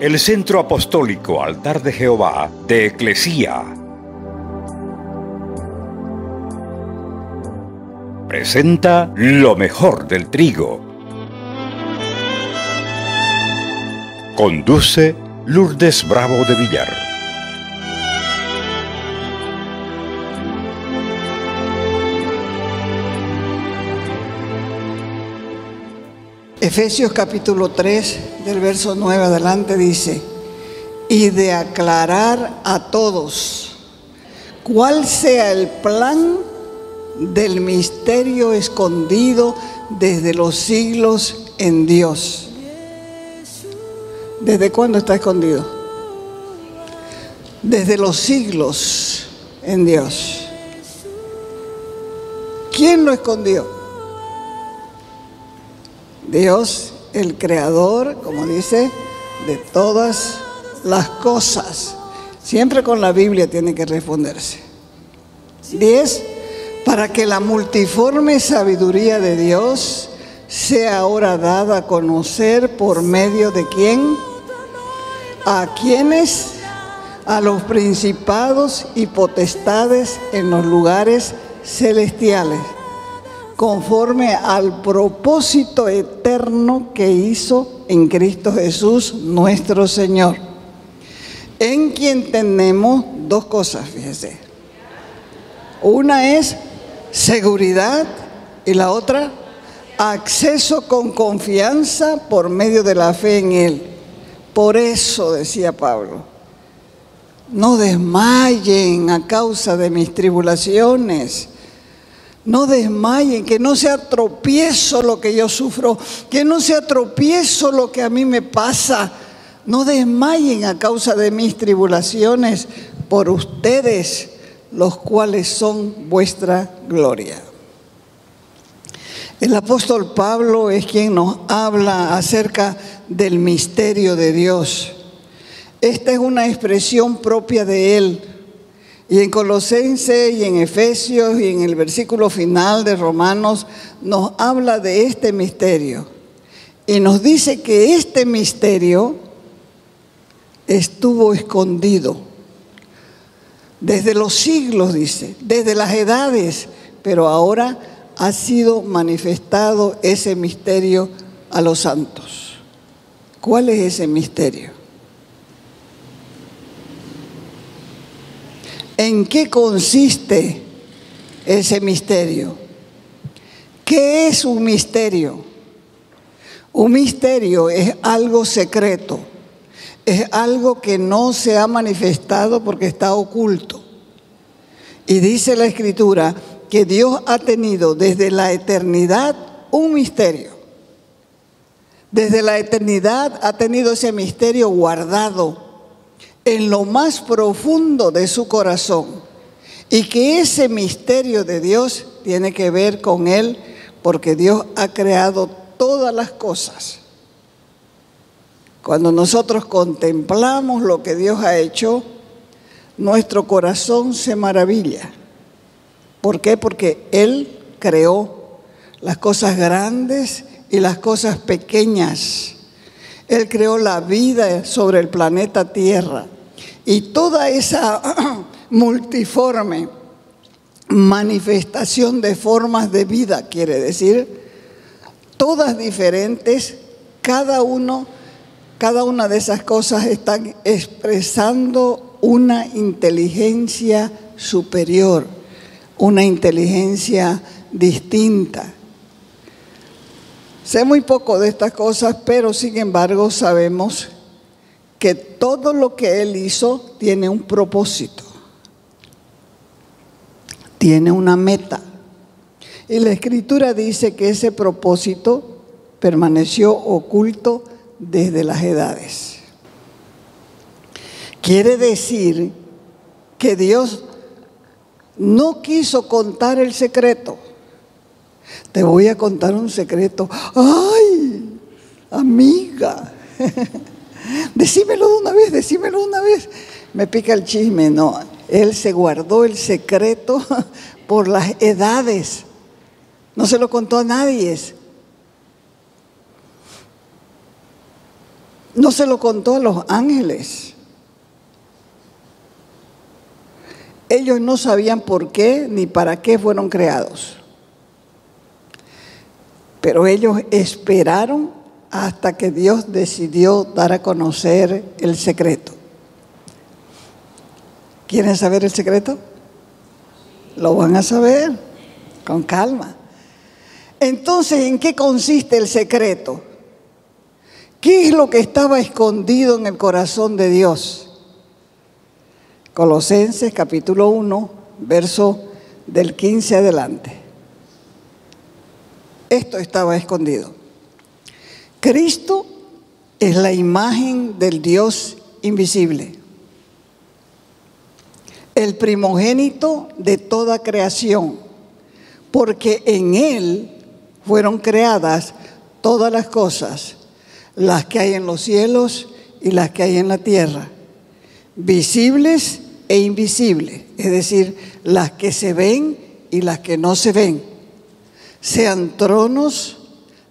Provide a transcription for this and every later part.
El Centro Apostólico Altar de Jehová de Eclesía presenta lo mejor del trigo. Conduce Lourdes Bravo de Villar. Efesios capítulo 3, del verso 9 adelante dice: y de aclarar a todos cuál sea el plan del misterio escondido desde los siglos en Dios. ¿Desde cuándo está escondido? Desde los siglos en Dios. ¿Quién lo escondió? Dios, el creador, como dice, de todas las cosas. Siempre con la Biblia tiene que responderse. 10. Para que la multiforme sabiduría de Dios sea ahora dada a conocer por medio de ¿quién? ¿A quiénes? A los principados y potestades en los lugares celestiales, conforme al propósito eterno que hizo en Cristo Jesús nuestro Señor, en quien tenemos dos cosas, fíjese. Una es seguridad y la otra acceso con confianza por medio de la fe en Él. Por eso, decía Pablo, no desmayen a causa de mis tribulaciones. No desmayen, que no sea tropiezo lo que yo sufro, que no sea tropiezo lo que a mí me pasa. No desmayen a causa de mis tribulaciones por ustedes, los cuales son vuestra gloria. El apóstol Pablo es quien nos habla acerca del misterio de Dios. Esta es una expresión propia de él. Y en Colosenses y en Efesios y en el versículo final de Romanos nos habla de este misterio. Y nos dice que este misterio estuvo escondido desde los siglos, dice, desde las edades, pero ahora ha sido manifestado ese misterio a los santos. ¿Cuál es ese misterio? ¿En qué consiste ese misterio? ¿Qué es un misterio? Un misterio es algo secreto, es algo que no se ha manifestado porque está oculto. Y dice la Escritura que Dios ha tenido desde la eternidad un misterio. Desde la eternidad ha tenido ese misterio guardado en lo más profundo de su corazón, y que ese misterio de Dios tiene que ver con Él, porque Dios ha creado todas las cosas. Cuando nosotros contemplamos lo que Dios ha hecho, nuestro corazón se maravilla. ¿Por qué? Porque Él creó las cosas grandes y las cosas pequeñas. Él creó la vida sobre el planeta Tierra, y toda esa multiforme manifestación de formas de vida, quiere decir, todas diferentes, cada una de esas cosas están expresando una inteligencia superior, una inteligencia distinta. Sé muy poco de estas cosas, pero sin embargo sabemos que todo lo que Él hizo tiene un propósito, tiene una meta. Y la Escritura dice que ese propósito permaneció oculto desde las edades. Quiere decir que Dios no quiso contar el secreto. Te voy a contar un secreto. ¡Ay, amiga! Decímelo de una vez. Me pica el chisme. No, Él se guardó el secreto por las edades. No se lo contó a nadie. No se lo contó a los ángeles. Ellos no sabían por qué ni para qué fueron creados. Pero ellos esperaron hasta que Dios decidió dar a conocer el secreto. ¿Quieren saber el secreto? Lo van a saber con calma. Entonces, ¿en qué consiste el secreto? ¿Qué es lo que estaba escondido en el corazón de Dios? Colosenses capítulo 1, verso del 15 adelante. Esto estaba escondido. Cristo es la imagen del Dios invisible, el primogénito de toda creación, porque en Él fueron creadas todas las cosas, las que hay en los cielos y las que hay en la tierra, visibles e invisibles, es decir, las que se ven y las que no se ven, sean tronos,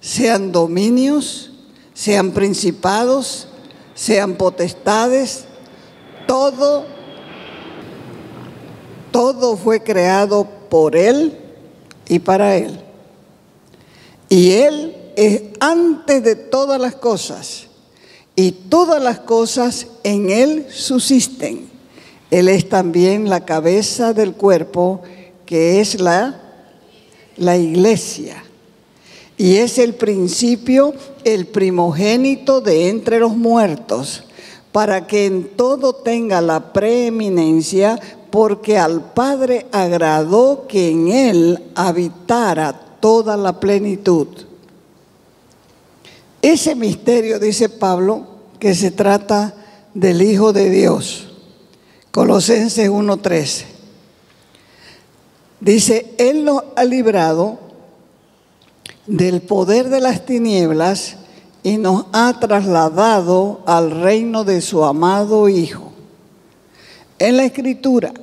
sean dominios, sean principados, sean potestades, todo fue creado por Él y para Él. Y Él es antes de todas las cosas, y todas las cosas en Él subsisten. Él es también la cabeza del cuerpo, que es la iglesia. Y es el principio, el primogénito de entre los muertos, para que en todo tenga la preeminencia, porque al Padre agradó que en Él habitara toda la plenitud. Ese misterio, dice Pablo, que se trata del Hijo de Dios. Colosenses 1:13. Dice, Él nos ha librado del poder de las tinieblas y nos ha trasladado al reino de su amado Hijo. En la Escritura,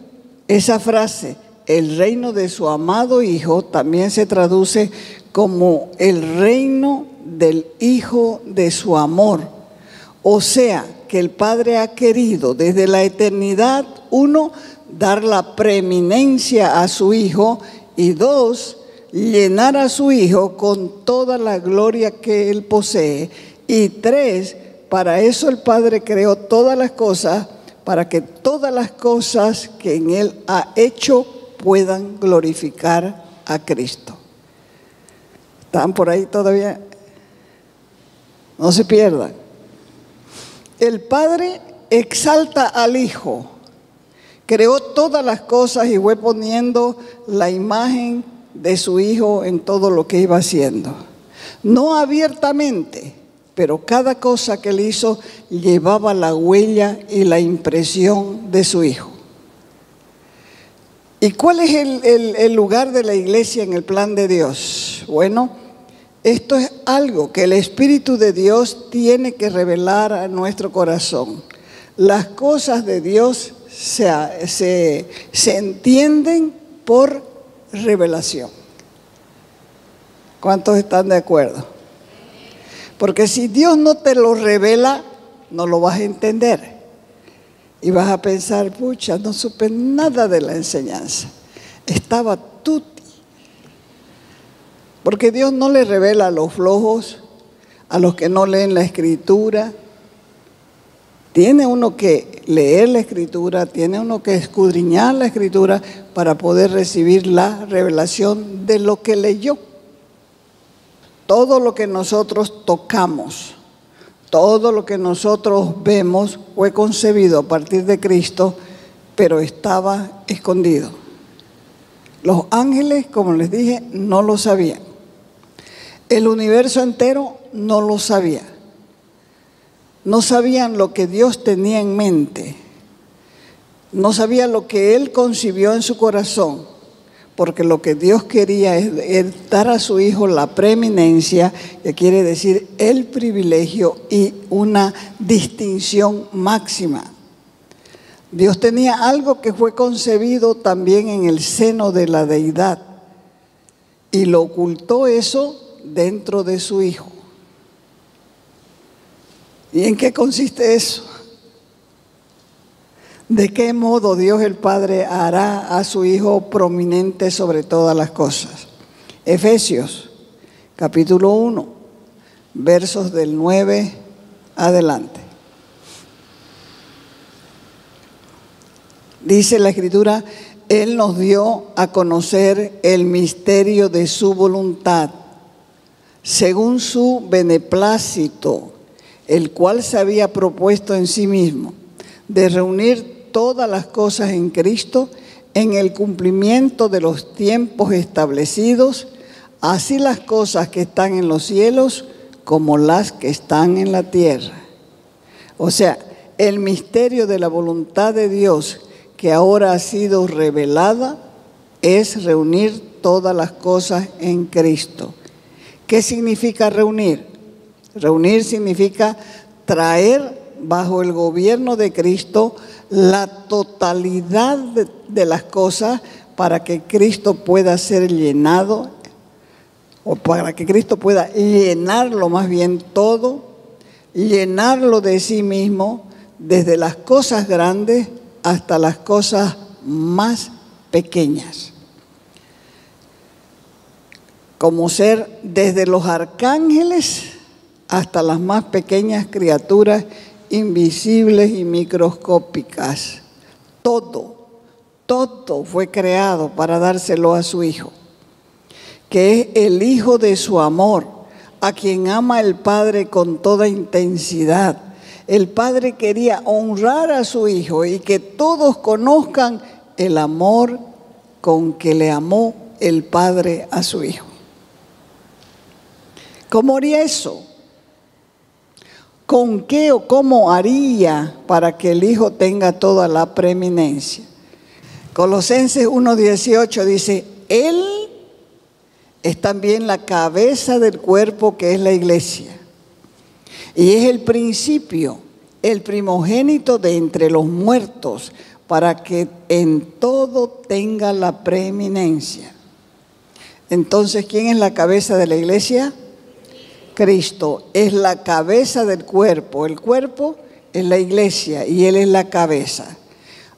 esa frase, el reino de su amado Hijo, también se traduce como el reino del Hijo de su amor. O sea, que el Padre ha querido desde la eternidad, uno, dar la preeminencia a su Hijo, y dos, llenar a su Hijo con toda la gloria que Él posee, y tres, para eso el Padre creó todas las cosas, para que todas las cosas que en Él ha hecho puedan glorificar a Cristo. ¿Están por ahí todavía? No se pierdan. El Padre exalta al Hijo, creó todas las cosas y fue poniendo la imagen de su Hijo en todo lo que iba haciendo. No abiertamente, pero cada cosa que Él hizo llevaba la huella y la impresión de su Hijo. ¿Y cuál es el lugar de la iglesia en el plan de Dios? Bueno, esto es algo que el Espíritu de Dios tiene que revelar a nuestro corazón. Las cosas de Dios se entienden por revelación. ¿Cuántos están de acuerdo? Porque si Dios no te lo revela, no lo vas a entender. Y vas a pensar, pucha, no supe nada de la enseñanza. Estaba tuti. Porque Dios no le revela a los flojos, a los que no leen la Escritura. Tiene uno que leer la Escritura, tiene uno que escudriñar la Escritura para poder recibir la revelación de lo que leyó. Todo lo que nosotros tocamos, todo lo que nosotros vemos fue concebido a partir de Cristo, pero estaba escondido. Los ángeles, como les dije, no lo sabían. El universo entero no lo sabía. No sabían lo que Dios tenía en mente. No sabían lo que Él concibió en su corazón. Porque lo que Dios quería es dar a su Hijo la preeminencia, que quiere decir el privilegio y una distinción máxima. Dios tenía algo que fue concebido también en el seno de la deidad y lo ocultó eso dentro de su Hijo. ¿Y en qué consiste eso? ¿De qué modo Dios el Padre hará a su Hijo prominente sobre todas las cosas? Efesios, capítulo 1, versos del 9 adelante. Dice la Escritura: Él nos dio a conocer el misterio de su voluntad, según su beneplácito, el cual se había propuesto en sí mismo, de reunir todas las cosas en Cristo, en el cumplimiento de los tiempos establecidos, así las cosas que están en los cielos como las que están en la tierra. O sea, el misterio de la voluntad de Dios que ahora ha sido revelada es reunir todas las cosas en Cristo. ¿Qué significa reunir? Reunir significa traer bajo el gobierno de Cristo la totalidad de las cosas para que Cristo pueda ser llenado, o para que Cristo pueda llenarlo más bien todo, llenarlo de sí mismo, desde las cosas grandes hasta las cosas más pequeñas. Como ser desde los arcángeles hasta las más pequeñas criaturas invisibles y microscópicas. Todo fue creado para dárselo a su Hijo, que es el Hijo de su amor, a quien ama el Padre con toda intensidad. El Padre quería honrar a su Hijo y que todos conozcan el amor con que le amó el Padre a su Hijo. ¿Cómo haría eso? ¿Con qué o cómo haría para que el Hijo tenga toda la preeminencia? Colosenses 1:18 dice: Él es también la cabeza del cuerpo, que es la iglesia, y es el principio, el primogénito de entre los muertos, para que en todo tenga la preeminencia. Entonces, ¿quién es la cabeza de la iglesia? Cristo es la cabeza del cuerpo. El cuerpo es la iglesia y Él es la cabeza.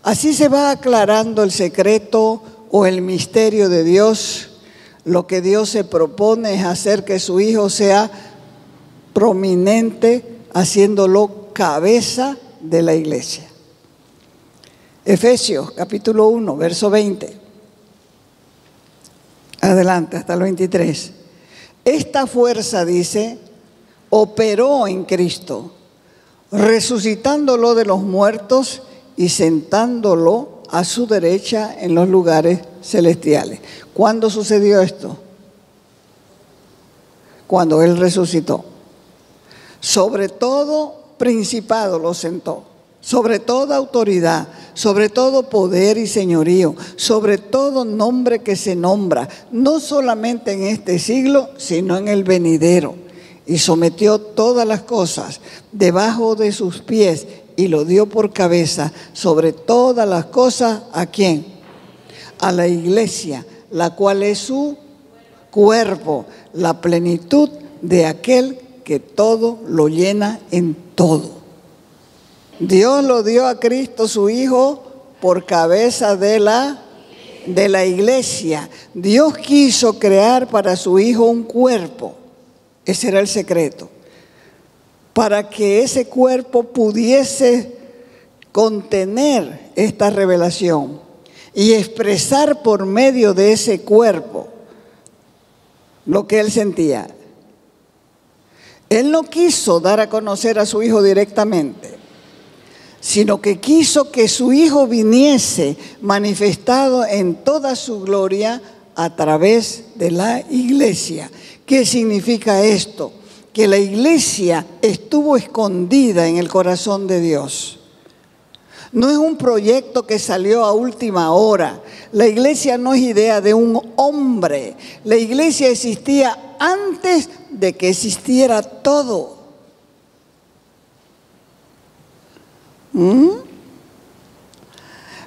Así se va aclarando el secreto o el misterio de Dios. Lo que Dios se propone es hacer que su Hijo sea prominente, haciéndolo cabeza de la iglesia. Efesios capítulo 1, verso 20. Adelante, hasta el 23. Esta fuerza, dice, operó en Cristo, resucitándolo de los muertos y sentándolo a su derecha en los lugares celestiales. ¿Cuándo sucedió esto? Cuando Él resucitó. Sobre todo principado lo sentó, sobre toda autoridad, sobre todo poder y señorío, sobre todo nombre que se nombra, no solamente en este siglo, sino en el venidero. Y sometió todas las cosas debajo de sus pies y lo dio por cabeza sobre todas las cosas. ¿A quién? A la iglesia, la cual es su cuerpo, la plenitud de aquel que todo lo llena en todo. Dios lo dio a Cristo su Hijo por cabeza de la iglesia. Dios quiso crear para su Hijo un cuerpo. Ese era el secreto. Para que ese cuerpo pudiese contener esta revelación y expresar por medio de ese cuerpo lo que Él sentía. Él no quiso dar a conocer a su Hijo directamente, sino que quiso que su Hijo viniese manifestado en toda su gloria a través de la iglesia. ¿Qué significa esto? Que la iglesia estuvo escondida en el corazón de Dios. No es un proyecto que salió a última hora. La iglesia no es idea de un hombre. La iglesia existía antes de que existiera todo.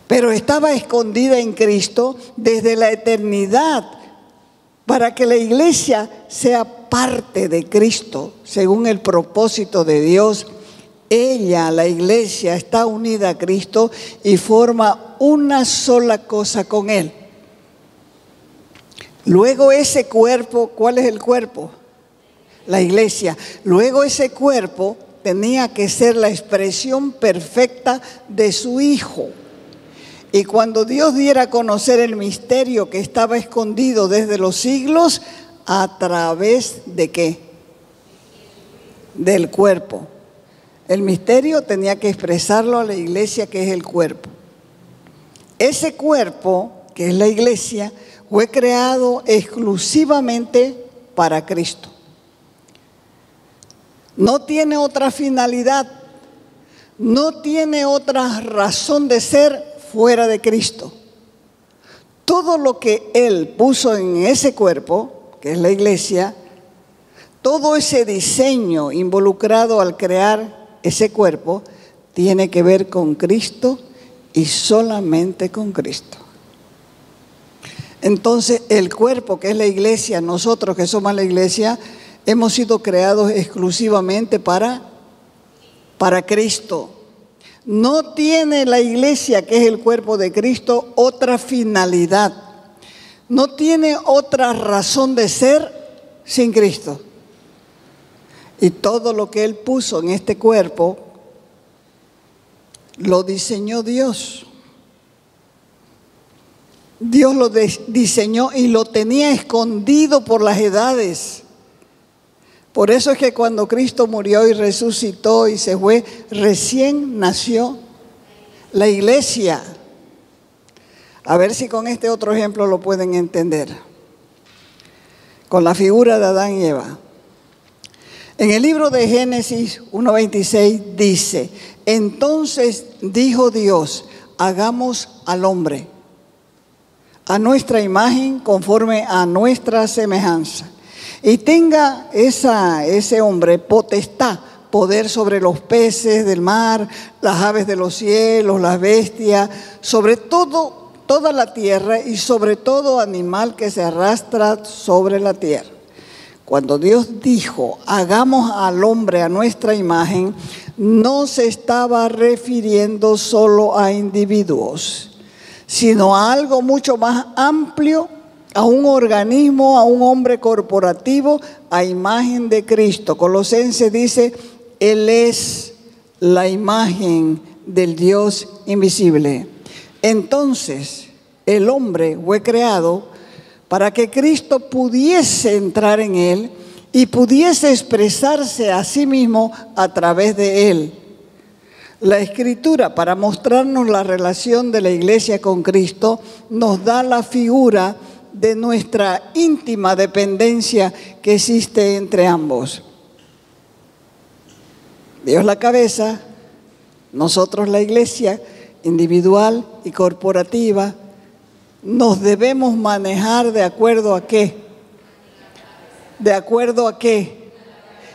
Pero estaba escondida en Cristo desde la eternidad para que la iglesia sea parte de Cristo según el propósito de Dios Ella, la iglesia, está unida a Cristo y forma una sola cosa con Él. Luego ese cuerpo, ¿cuál es el cuerpo? La iglesia. Luego ese cuerpo tenía que ser la expresión perfecta de su Hijo. Y cuando Dios diera a conocer el misterio que estaba escondido desde los siglos, ¿a través de qué? Del cuerpo. El misterio tenía que expresarlo a la iglesia, que es el cuerpo. Ese cuerpo, que es la iglesia, fue creado exclusivamente para Cristo. No tiene otra finalidad, no tiene otra razón de ser fuera de Cristo. Todo lo que Él puso en ese cuerpo, que es la iglesia, todo ese diseño involucrado al crear ese cuerpo, tiene que ver con Cristo y solamente con Cristo. Entonces, el cuerpo, que es la iglesia, nosotros que somos la iglesia, hemos sido creados exclusivamente para Cristo. No tiene la iglesia, que es el cuerpo de Cristo, otra finalidad. No tiene otra razón de ser sin Cristo. Y todo lo que Él puso en este cuerpo, lo diseñó Dios. Dios lo diseñó y lo tenía escondido por las edades. Por eso es que cuando Cristo murió y resucitó y se fue, recién nació la iglesia. A ver si con este otro ejemplo lo pueden entender. Con la figura de Adán y Eva. En el libro de Génesis 1:26 dice: entonces dijo Dios, hagamos al hombre a nuestra imagen, conforme a nuestra semejanza, y tenga ese hombre potestad, poder sobre los peces del mar, las aves de los cielos, las bestias, sobre toda la tierra y sobre todo animal que se arrastra sobre la tierra. Cuando Dios dijo, hagamos al hombre a nuestra imagen, no se estaba refiriendo solo a individuos, sino a algo mucho más amplio, a un organismo, a un hombre corporativo, a imagen de Cristo. Colosenses dice, Él es la imagen del Dios invisible. Entonces, el hombre fue creado para que Cristo pudiese entrar en él y pudiese expresarse a sí mismo a través de él. La Escritura, para mostrarnos la relación de la iglesia con Cristo, nos da la figura de nuestra íntima dependencia que existe entre ambos. Dios la cabeza, nosotros la iglesia individual y corporativa. Nos debemos manejar de acuerdo a qué. ¿De acuerdo a qué?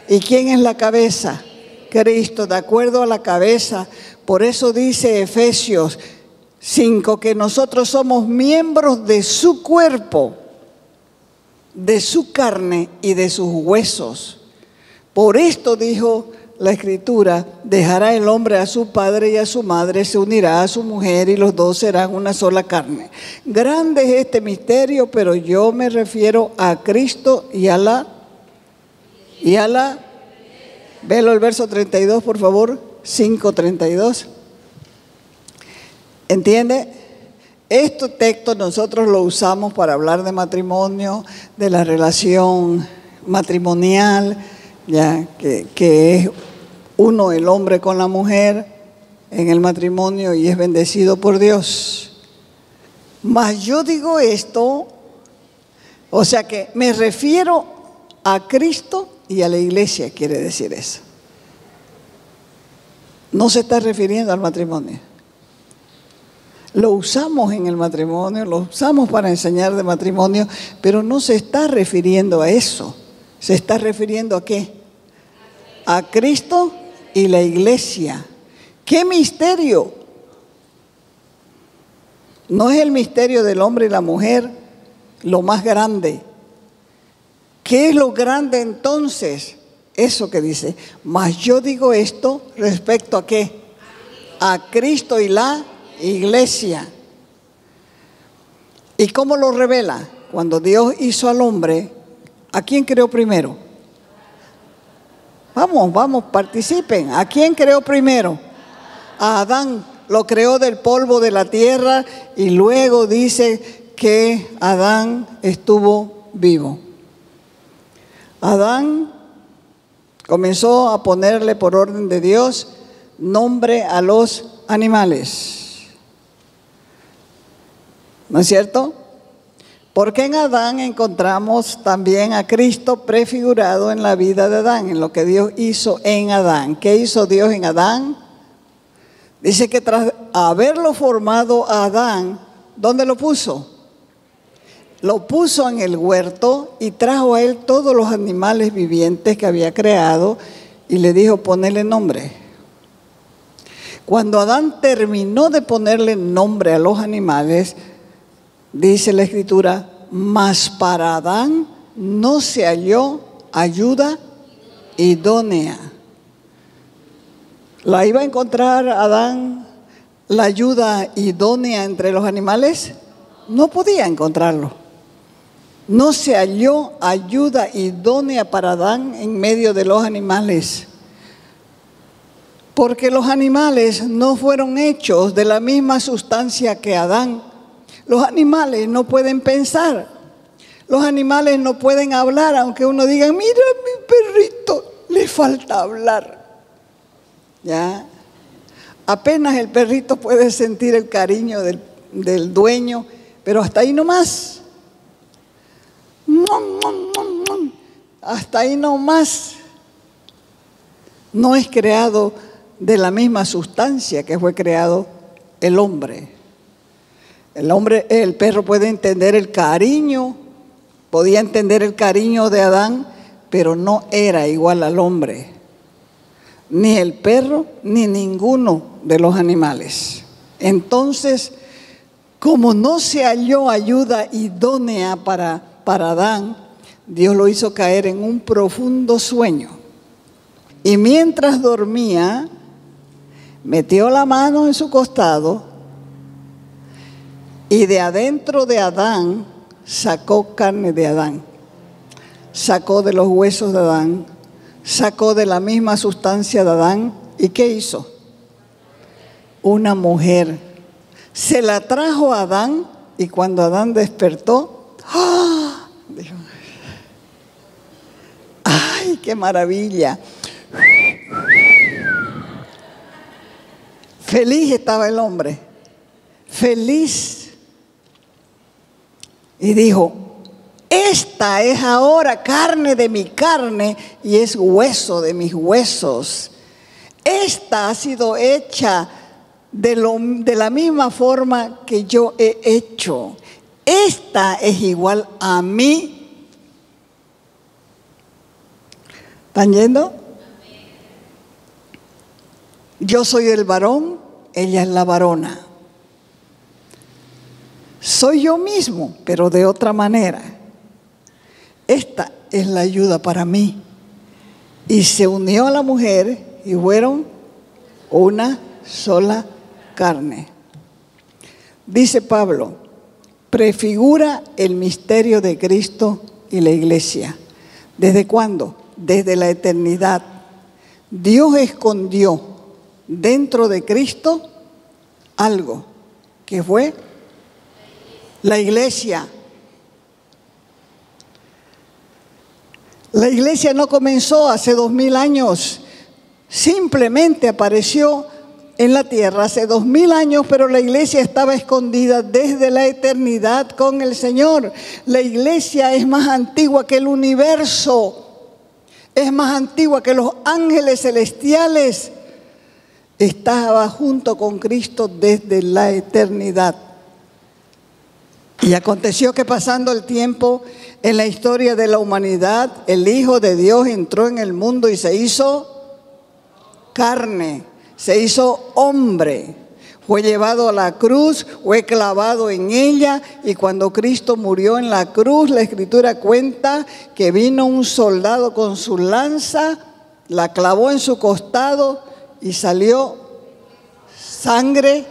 ¿Y quién es la cabeza? Cristo, de acuerdo a la cabeza. Por eso dice Efesios 5 que nosotros somos miembros de su cuerpo, de su carne y de sus huesos. Por esto dijo la Escritura, dejará el hombre a su padre y a su madre, se unirá a su mujer y los dos serán una sola carne. Grande es este misterio, pero yo me refiero a Cristo y a la, velo el verso 32 por favor, 5:32. ¿Entiende? Este texto nosotros lo usamos para hablar de matrimonio, de la relación matrimonial, ya que es uno, el hombre con la mujer en el matrimonio y es bendecido por Dios. Mas yo digo esto, o sea que me refiero a Cristo y a la iglesia, quiere decir eso. No se está refiriendo al matrimonio. Lo usamos en el matrimonio, lo usamos para enseñar de matrimonio, pero no se está refiriendo a eso. ¿Se está refiriendo a qué? A Cristo y la iglesia. ¿Qué misterio? ¿No es el misterio del hombre y la mujer lo más grande? ¿Qué es lo grande entonces? eso que dice. Mas yo digo esto respecto a ¿qué? A Cristo y la iglesia. ¿Y cómo lo revela? Cuando Dios hizo al hombre, ¿a quién creó primero? Vamos, participen. ¿A quién creó primero? A Adán. Lo creó del polvo de la tierra y luego dice que Adán estuvo vivo. Adán comenzó a ponerle por orden de Dios nombre a los animales. ¿No es cierto? Porque en Adán encontramos también a Cristo prefigurado en la vida de Adán, en lo que Dios hizo en Adán. ¿Qué hizo Dios en Adán? Dice que tras haberlo formado a Adán, ¿dónde lo puso? Lo puso en el huerto y trajo a él todos los animales vivientes que había creado y le dijo, ponele nombre. Cuando Adán terminó de ponerle nombre a los animales, dice la Escritura, mas para Adán no se halló ayuda idónea. ¿La iba a encontrar Adán la ayuda idónea entre los animales? No podía encontrarlo. No se halló ayuda idónea para Adán en medio de los animales. Porque los animales no fueron hechos de la misma sustancia que Adán. Los animales no pueden pensar. Los animales no pueden hablar, aunque uno diga, mira mi perrito, le falta hablar. ¿Ya? Apenas el perrito puede sentir el cariño del dueño, pero hasta ahí nomás. Hasta ahí nomás. No es creado de la misma sustancia que fue creado el hombre. El perro puede entender el cariño, podía entender el cariño de Adán, pero no era igual al hombre. Ni el perro, ni ninguno de los animales. Entonces, como no se halló ayuda idónea para Adán, Dios lo hizo caer en un profundo sueño. Y mientras dormía, metió la mano en su costado y de adentro de Adán sacó carne de Adán. Sacó de los huesos de Adán. Sacó de la misma sustancia de Adán. ¿Y qué hizo? Una mujer. Se la trajo a Adán y cuando Adán despertó, ¡ah! Dijo, ¡ay, qué maravilla! Feliz estaba el hombre. Feliz. Y dijo, esta es ahora carne de mi carne y es hueso de mis huesos. Esta ha sido hecha de la misma forma que yo he hecho. Esta es igual a mí. ¿Están yendo? Yo soy el varón, ella es la varona. Soy yo mismo, pero de otra manera. Esta es la ayuda para mí. Y se unió a la mujer y fueron una sola carne. Dice Pablo, prefigura el misterio de Cristo y la iglesia. ¿Desde cuándo? Desde la eternidad. Dios escondió dentro de Cristo algo que fue la iglesia. La iglesia no comenzó hace 2000 años, simplemente apareció en la tierra hace 2000 años, pero la iglesia estaba escondida desde la eternidad con el Señor. La iglesia es más antigua que el universo, es más antigua que los ángeles celestiales. Estaba junto con Cristo desde la eternidad. Y aconteció que pasando el tiempo en la historia de la humanidad, el Hijo de Dios entró en el mundo y se hizo carne, se hizo hombre. Fue llevado a la cruz, fue clavado en ella, y cuando Cristo murió en la cruz, la Escritura cuenta que vino un soldado con su lanza, la clavó en su costado y salió sangre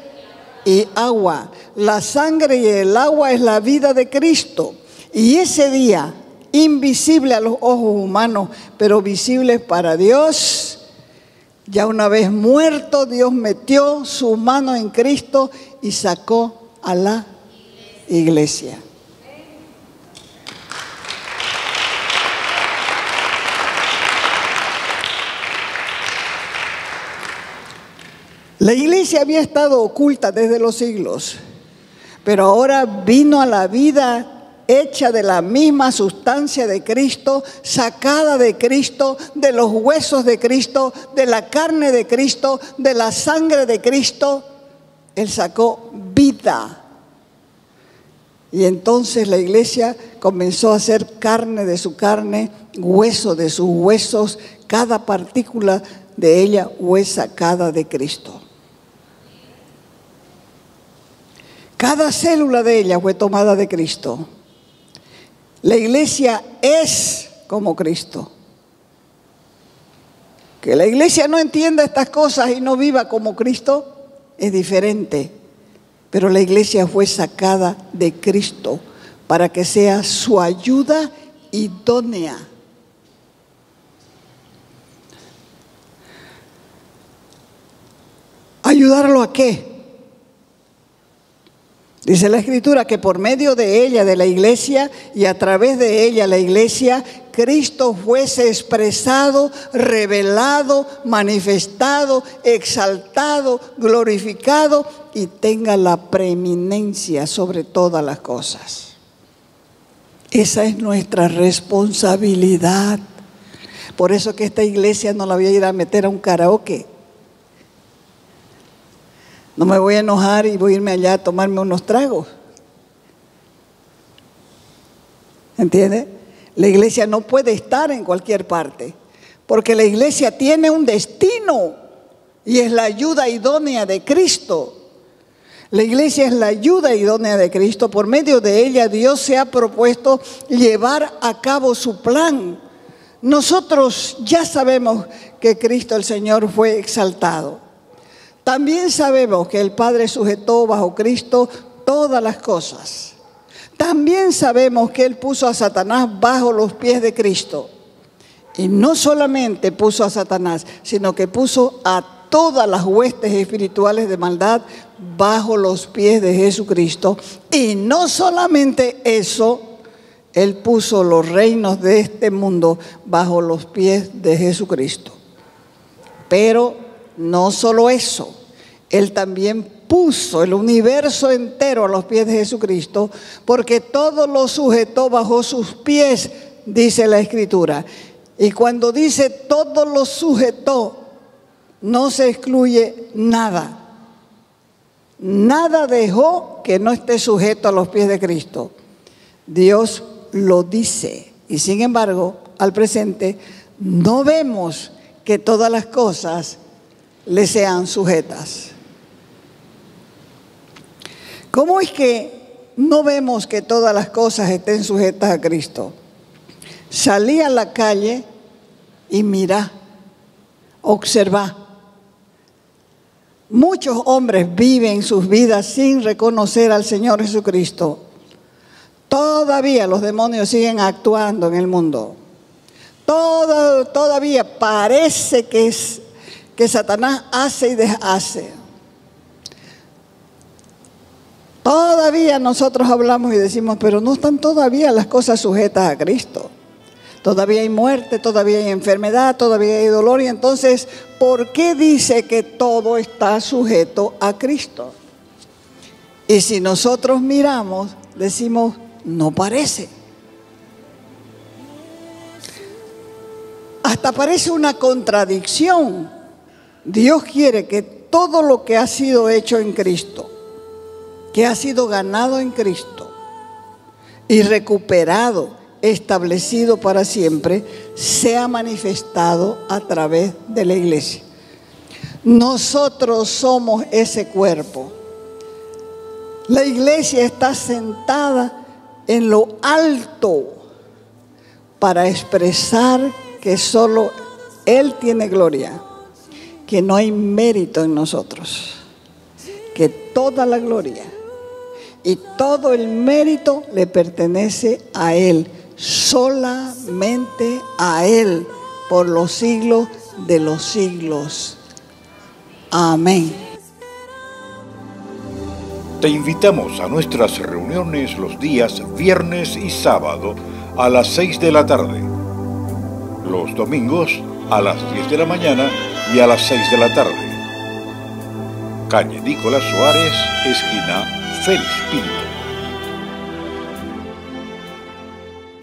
y agua. La sangre y el agua es la vida de Cristo. Y ese día, invisible a los ojos humanos, pero visible para Dios, ya una vez muerto, Dios metió su mano en Cristo y sacó a la iglesia. La iglesia había estado oculta desde los siglos, pero ahora vino a la vida hecha de la misma sustancia de Cristo, sacada de Cristo, de los huesos de Cristo, de la carne de Cristo, de la sangre de Cristo. Él sacó vida. Y entonces la iglesia comenzó a ser carne de su carne, hueso de sus huesos. Cada partícula de ella fue sacada de Cristo. Cada célula de ella fue tomada de Cristo. La iglesia es como Cristo. Que la iglesia no entienda estas cosas y no viva como Cristo es diferente. Pero la iglesia fue sacada de Cristo para que sea su ayuda idónea. ¿Ayudarlo a qué? Dice la Escritura que por medio de ella, de la iglesia, y a través de ella, la iglesia, Cristo fuese expresado, revelado, manifestado, exaltado, glorificado y tenga la preeminencia sobre todas las cosas. Esa es nuestra responsabilidad. Por eso que esta iglesia no la voy a ir a meter a un karaoke. No me voy a enojar y voy a irme allá a tomarme unos tragos. ¿Entiende? La iglesia no puede estar en cualquier parte, porque la iglesia tiene un destino y es la ayuda idónea de Cristo. La iglesia es la ayuda idónea de Cristo. Por medio de ella Dios se ha propuesto llevar a cabo su plan. Nosotros ya sabemos que Cristo el Señor fue exaltado. También sabemos que el Padre sujetó bajo Cristo todas las cosas. También sabemos que Él puso a Satanás bajo los pies de Cristo. Y no solamente puso a Satanás, sino que puso a todas las huestes espirituales de maldad bajo los pies de Jesucristo. Y no solamente eso, Él puso los reinos de este mundo bajo los pies de Jesucristo. Pero no solo eso, Él también puso el universo entero a los pies de Jesucristo, porque todo lo sujetó bajo sus pies, dice la Escritura. Y cuando dice todo lo sujetó, no se excluye nada. Nada dejó que no esté sujeto a los pies de Cristo. Dios lo dice. Y sin embargo, al presente, no vemos que todas las cosas le sean sujetas. ¿Cómo es que no vemos que todas las cosas estén sujetas a Cristo? Salí a la calle y mirá, observá. Muchos hombres viven sus vidas sin reconocer al Señor Jesucristo. Todavía los demonios siguen actuando en el mundo. Todavía parece que Satanás hace y deshace. Todavía nosotros hablamos y decimos, pero no están todavía las cosas sujetas a Cristo. Todavía hay muerte, todavía hay enfermedad, todavía hay dolor. Y entonces, ¿por qué dice que todo está sujeto a Cristo? Y si nosotros miramos, decimos, no parece. Hasta parece una contradicción. Dios quiere que todo lo que ha sido hecho en Cristo, que ha sido ganado en Cristo y recuperado, establecido para siempre, sea manifestado a través de la iglesia. Nosotros somos ese cuerpo. La iglesia está sentada en lo alto para expresar que solo Él tiene gloria, que no hay mérito en nosotros, que toda la gloria y todo el mérito le pertenece a Él, solamente a Él, por los siglos de los siglos. Amén. Te invitamos a nuestras reuniones los días viernes y sábado a las 6 de la tarde. Los domingos a las 10 de la mañana y a las 6 de la tarde. Calle Nicolás Suárez, esquina Félix Pinto.